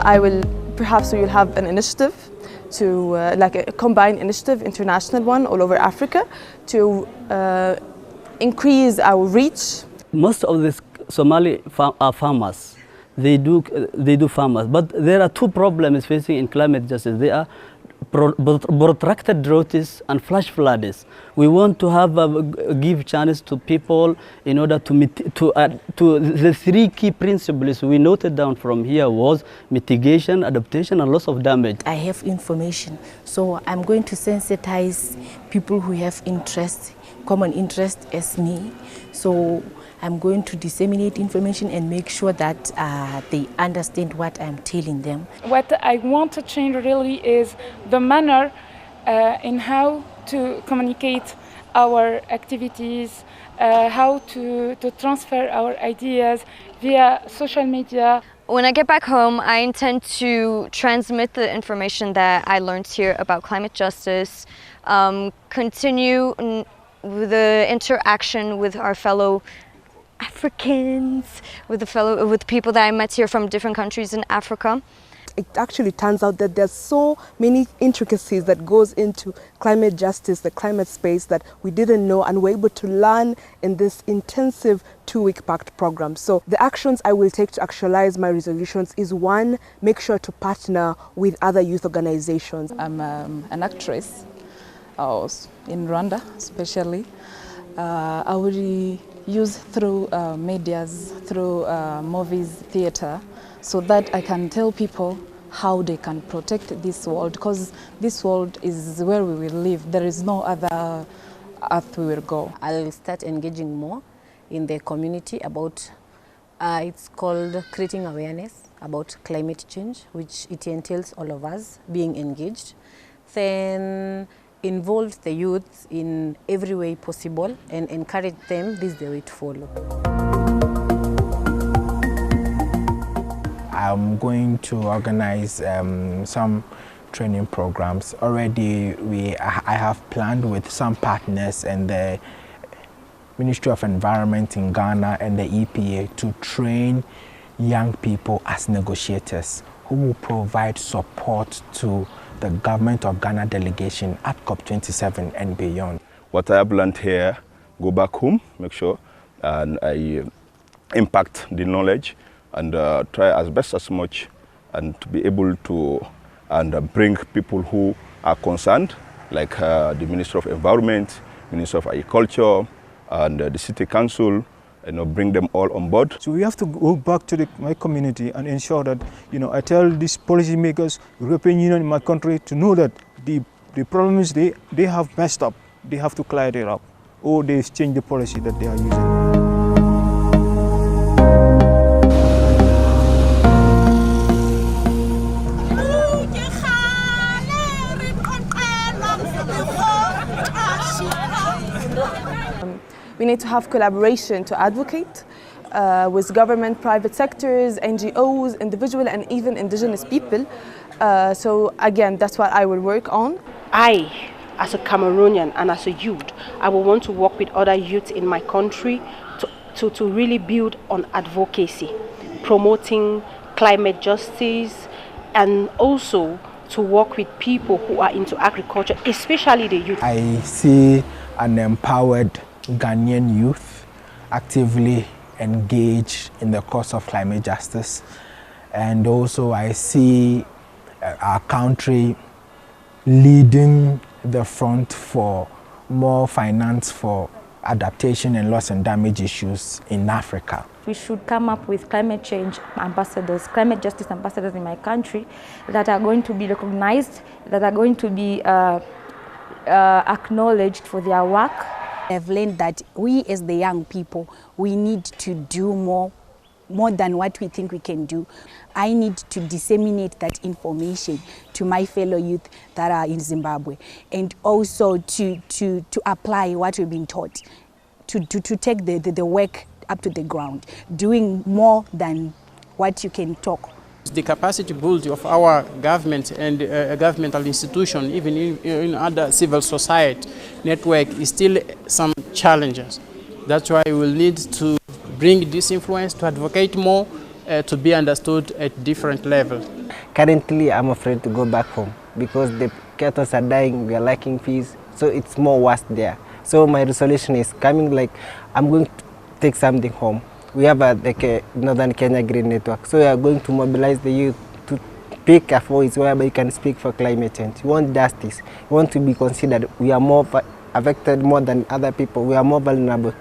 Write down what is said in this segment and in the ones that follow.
Perhaps we will have an initiative to, like a combined initiative, international one, all over Africa, to increase our reach. Most of the Somali are farmers. They do farmers, but there are two problems facing in climate justice. They are protracted droughts and flash floods. We want to have give chance to people in order to the three key principles we noted down from here was mitigation, adaptation, and loss of damage. I have information, so I'm going to sensitize people who have interest, common interest as me. So I'm going to disseminate information and make sure that they understand what I'm telling them. What I want to change really is the manner in how to communicate our activities, how to transfer our ideas via social media. When I get back home, I intend to transmit the information that I learned here about climate justice, continue with the interaction with our fellow Africans, with people that I met here from different countries in Africa. It actually turns out that there's so many intricacies that goes into climate justice, the climate space, that we didn't know and were able to learn in this intensive 2-week packed program. So the actions I will take to actualize my resolutions is, one, make sure to partner with other youth organizations. I'm an actress in Rwanda, especially. I will use through medias, through movies, theater, so that I can tell people how they can protect this world, because this world is where we will live. There is no other earth we will go. I'll start engaging more in the community about, it's called creating awareness about climate change, which it entails all of us being engaged. Then involve the youth in every way possible and encourage them. This is the way to follow. I'm going to organize some training programs. Already I have planned with some partners and the Ministry of Environment in Ghana and the EPA to train young people as negotiators who will provide support to the Government of Ghana delegation at COP27 and beyond. What I have learned here, go back home, make sure, and I impact the knowledge and try as best as much and to be able to bring people who are concerned, like the Minister of Environment, Minister of Agriculture, and the City Council, bring them all on board. So we have to go back to my community and ensure that, I tell these policymakers, European Union in my country, to know that the problems they have messed up, they have to clear it up, or they change the policy that they are using. We need to have collaboration to advocate with government, private sectors, NGOs, individual and even indigenous people. So again, that's what I will work on. I, as a Cameroonian and as a youth, I will want to work with other youths in my country to really build on advocacy, promoting climate justice, and also to work with people who are into agriculture, especially the youth. I see an empowered Ghanaian youth actively engaged in the cause of climate justice, and also I see our country leading the front for more finance for adaptation and loss and damage issues in Africa. We should come up with climate change ambassadors, climate justice ambassadors in my country that are going to be recognized, that are going to be acknowledged for their work. I've learned that we as the young people, we need to do more than what we think we can do. I need to disseminate that information to my fellow youth that are in Zimbabwe, and also to apply what we've been taught, to take the work up to the ground, doing more than what you can talk. The capacity building of our government and governmental institution, even in other civil society network, is still some challenges. That's why we will need to bring this influence, to advocate more, to be understood at different levels. Currently, I'm afraid to go back home because the cattle are dying, we are lacking fees, so it's more worse there. So my resolution is coming, like I'm going to take something home. We have a Northern Kenya Green Network, so we are going to mobilize the youth to pick a voice whereby you can speak for climate change. We want justice. We want to be considered. We are more affected more than other people. We are more vulnerable.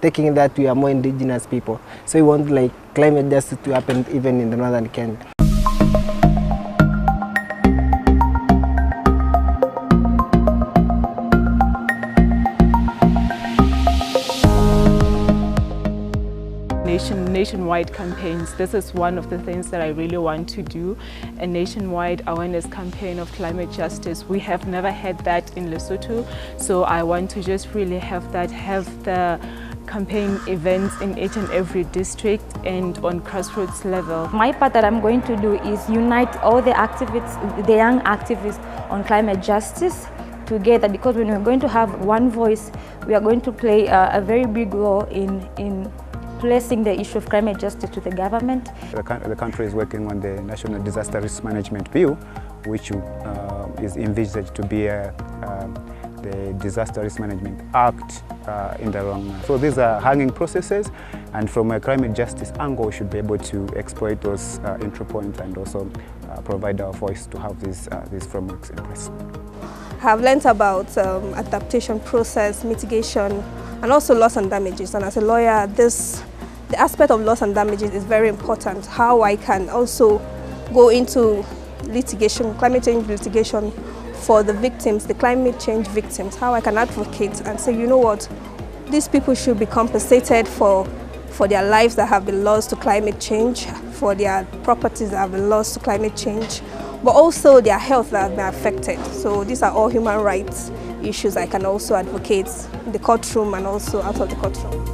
Taking that, we are more indigenous people. So we want like climate justice to happen even in the Northern Kenya. Nationwide campaigns. This is one of the things that I really want to do, a nationwide awareness campaign of climate justice. We have never had that in Lesotho, so I want to just really have the campaign events in each and every district and on grassroots level. My part that I'm going to do is unite all the activists, the young activists on climate justice together, because when we're going to have one voice, we are going to play a very big role in placing the issue of climate justice to the government. The country is working on the National Disaster Risk Management Bill, which is envisaged to be the Disaster Risk Management Act in the long run. So these are hanging processes, and from a climate justice angle, we should be able to exploit those entry points and also provide our voice to have these frameworks in place. I've learned about adaptation process, mitigation, and also loss and damages. And as a lawyer, the aspect of loss and damages is very important. How I can also go into litigation, climate change litigation for the victims, the climate change victims, how I can advocate and say, you know what, these people should be compensated for their lives that have been lost to climate change, for their properties that have been lost to climate change, but also their health that have been affected. So these are all human rights issues I can also advocate in the courtroom and also out of the courtroom.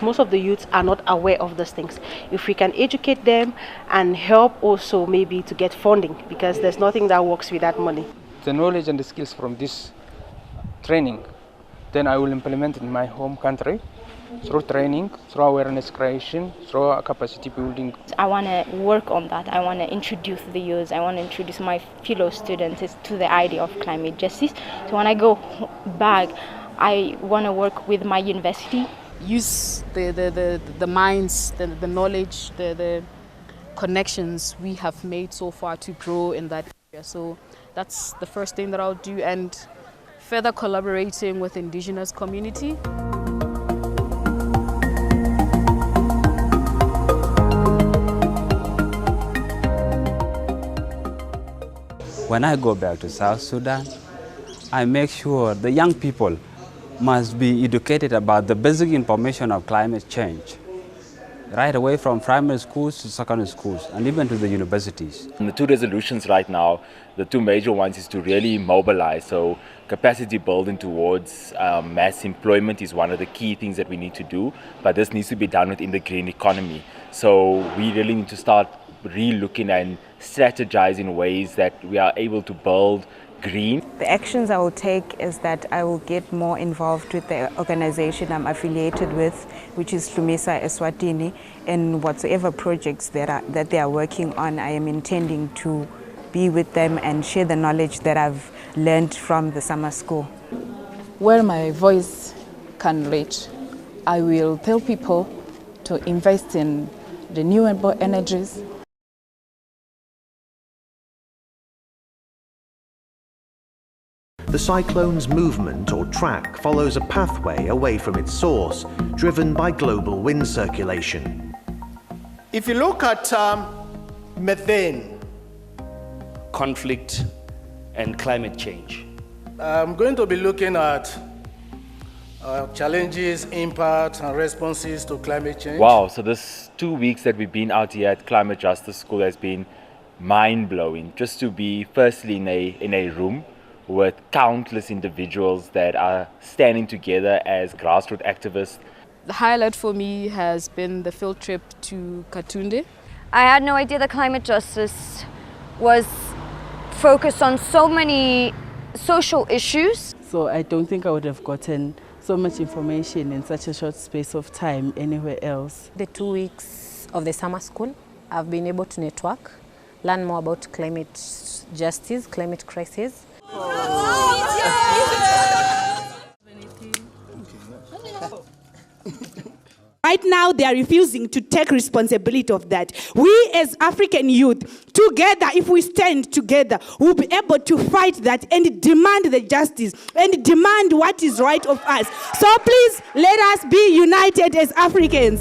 Most of the youths are not aware of these things. If we can educate them and help also maybe to get funding, because there's nothing that works without money. The knowledge and the skills from this training, then I will implement in my home country through training, through awareness creation, through capacity building. I want to work on that. I want to introduce the youth. I want to introduce my fellow students to the idea of climate justice. So when I go back, I want to work with my university. Use the minds, the knowledge, the connections we have made so far to grow in that area. So that's the first thing that I'll do, and further collaborating with indigenous community. When I go back to South Sudan, I make sure the young people must be educated about the basic information of climate change, right away from primary schools to secondary schools and even to the universities. And the two resolutions right now, the two major ones is to really mobilize. So capacity building towards mass employment is one of the key things that we need to do, but this needs to be done within the green economy. So we really need to start re-looking and strategizing ways that we are able to build green. The actions I will take is that I will get more involved with the organization I'm affiliated with, which is Lumisa Eswatini, and whatsoever projects that they are working on, I am intending to be with them and share the knowledge that I've learned from the summer school. Where my voice can reach, I will tell people to invest in renewable energies. The cyclone's movement or track follows a pathway away from its source, driven by global wind circulation. If you look at methane, conflict, and climate change, I'm going to be looking at challenges, impact, and responses to climate change. Wow, so this 2 weeks that we've been out here at Climate Justice School has been mind-blowing. Just to be firstly in a room with countless individuals that are standing together as grassroots activists. The highlight for me has been the field trip to Katunde. I had no idea that climate justice was focused on so many social issues. So I don't think I would have gotten so much information in such a short space of time anywhere else. The 2 weeks of the summer school, I've been able to network, learn more about climate justice, climate crisis. Right now, they are refusing to take responsibility of that. We as African youth, together, if we stand together, we'll be able to fight that and demand the justice and demand what is right of us. So please, let us be united as Africans.